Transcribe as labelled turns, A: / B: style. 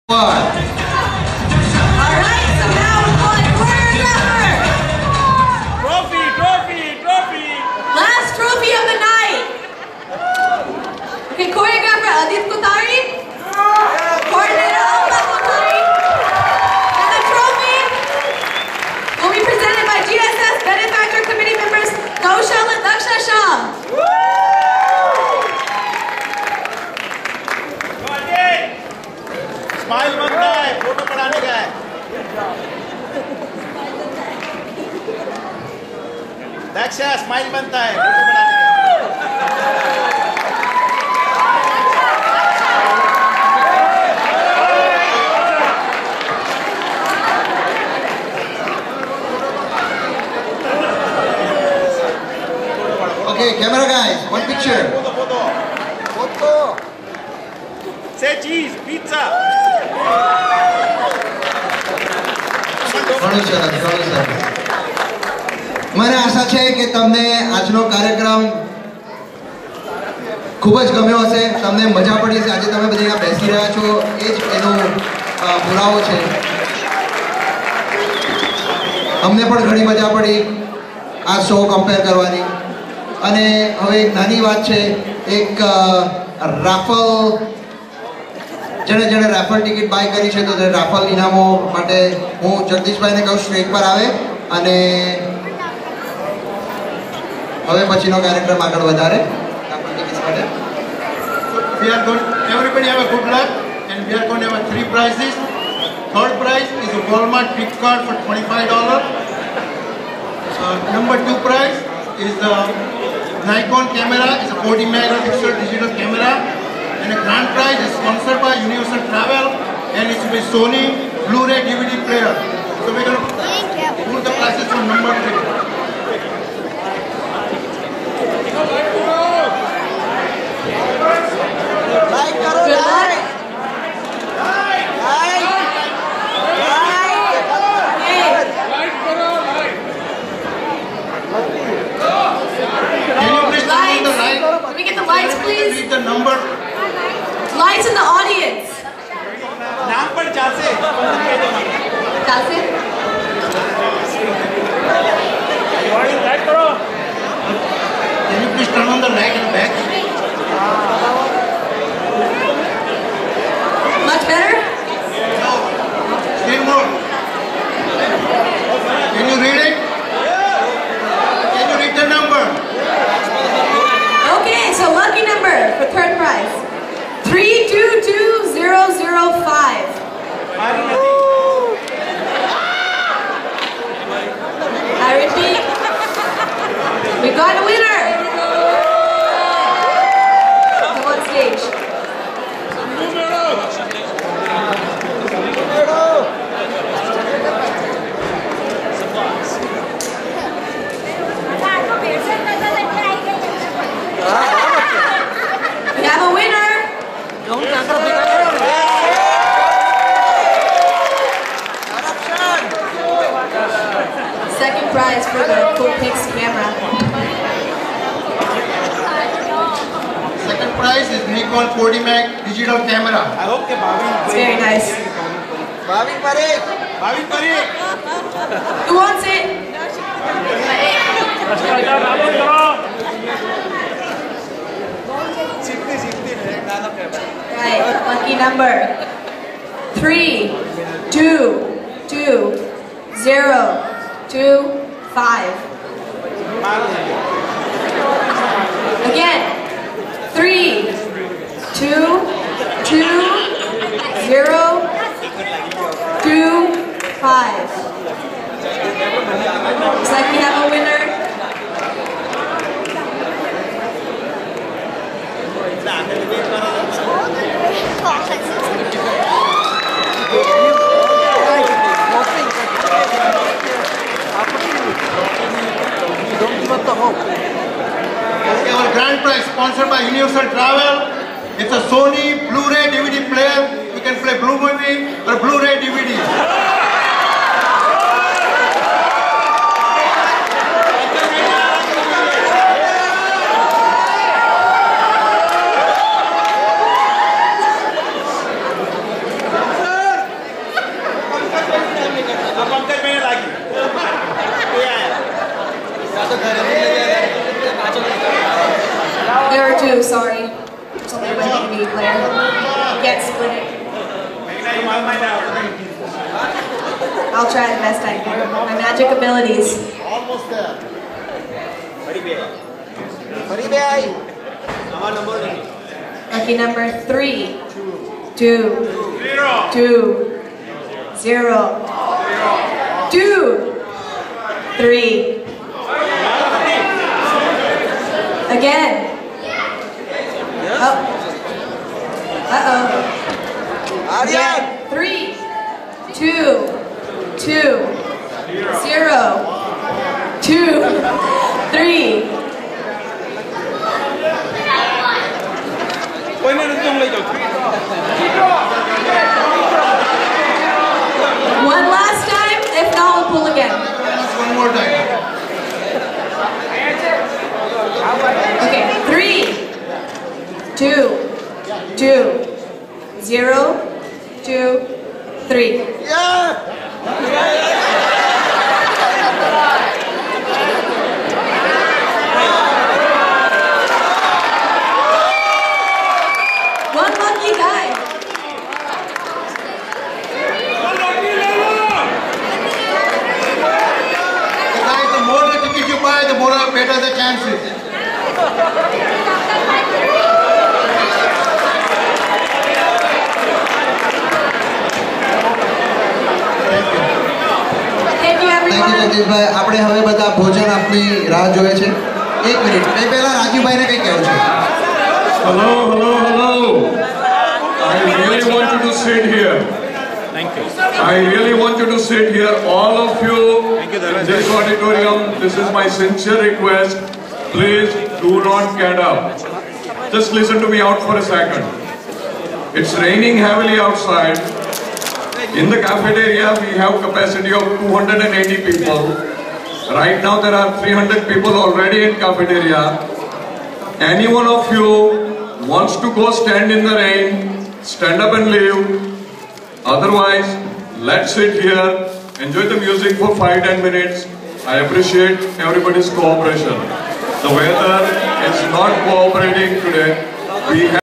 A: Alright, so now we're calling choreographer.
B: Trophy.
A: Last trophy of the night. Okay, choreographer Adit Kutari. Coordinator Alba Kutari. And the trophy will be presented by GSS Benefactor Committee members Kaushal and Daksha Shah.
B: Smile बनता है, photo पढ़ाने का है। Daksha smile बनता है, photo पढ़ाने का है।
C: Okay, camera guys, one picture.
B: Photo. Say cheese, pizza.
C: ઘણું સરસ. મને આશા છે કે તમને આજનો કાર્યક્રમ ખૂબ જ ગમ્યો હશે, તમને મજા પડી હશે. આજે તમે બધા અહીંયા બેસી રહ્યા છો એ જ એનો પુરાવો છે. અમને પણ ઘણી મજા પડી આ શો કમ્પેર કરવાની. અને હવે એક નાની વાત છે, એક રાફલ જેણે રાફલ ટિકિટ બાય કરી છે તો તે રાફલ ઇનામો માટે હું જગદીશભાઈને કહું સ્ટેજ પર આવે અને હવે પછીનો કાર્યક્રમ આગળ વધારે રાફલ ટિકિટ્સ માટે.
D: Everybody have a good luck, and we are going to have 3 prizes. Third prize is a Walmart gift card for $25. Number 2 prize is the Nikon camera. It's a 40 megapixel digital camera. And the grand prize is sponsored by Universal Travel, and it's with Sony Blu-ray DVD player. So we're going to put the prizes from number 3.
A: Good luck.
D: Can you please turn on the light?
A: Can we get the lights, please?
D: Read the number.
A: Lights in the audience.
B: नाम पर चासे।
A: That's it.
D: Can you please turn on the light and back?
A: Much better?
D: No. Still more. Can you read it? Can you read the number?
A: Okay, so lucky number for third prize. 322005. I repeat, we got a winner. Come on stage. We have a winner. Second prize for the Coolpix camera.
D: Second prize is Nikon 40 meg digital camera.
B: I hope के
A: It's very nice.
B: भाभी परेक।
A: Who wants it? Right, lucky number 322025. Again, 322025. Looks like we have a winner.
D: Okay, our grand prize sponsored by Universal Travel. It's a Sony Blu-ray DVD player. You can play Blue movie or Blu-ray DVD.
A: two, sorry. There's only one DVD player. Can't split it. I'll try the best I can. My magic abilities.
B: Almost there. Fari bhai ai.
A: Lucky number 3, 2, 2, 0, 2, 3. Again. Oh. Uh-oh.
B: Aryan.
A: Again. 3, 2, 2, 0, 2, 3. One last time, if not, we'll pull again.
D: One more time.
A: Okay, 3, 2, 2, 0, 2, 3. One lucky guy.
D: Guys, the more the ticket you buy, the more better the chances.
A: Thank you,
C: thank you
A: everyone.
C: જગદીશભાઈ. આપણે હવે બધા ભોજન આપની રાહ જોવે છે. એક minute એ પહેલા રાજીવભાઈને કંઈ કહેવું છે?
E: Hello, hello, hello. I really want you to sit here.
B: Thank you.
E: I really want you to sit here. All of you in this auditorium, this is my sincere request. Please do not get up. Just listen to me out for a second. It's raining heavily outside. In the cafeteria, we have capacity of 280 people. Right now, there are 300 people already in cafeteria. Any one of you wants to go stand in the rain, stand up and leave. Otherwise, let's sit here, enjoy the music for 5-10 minutes. I appreciate everybody's cooperation. The weather is not cooperating today. We have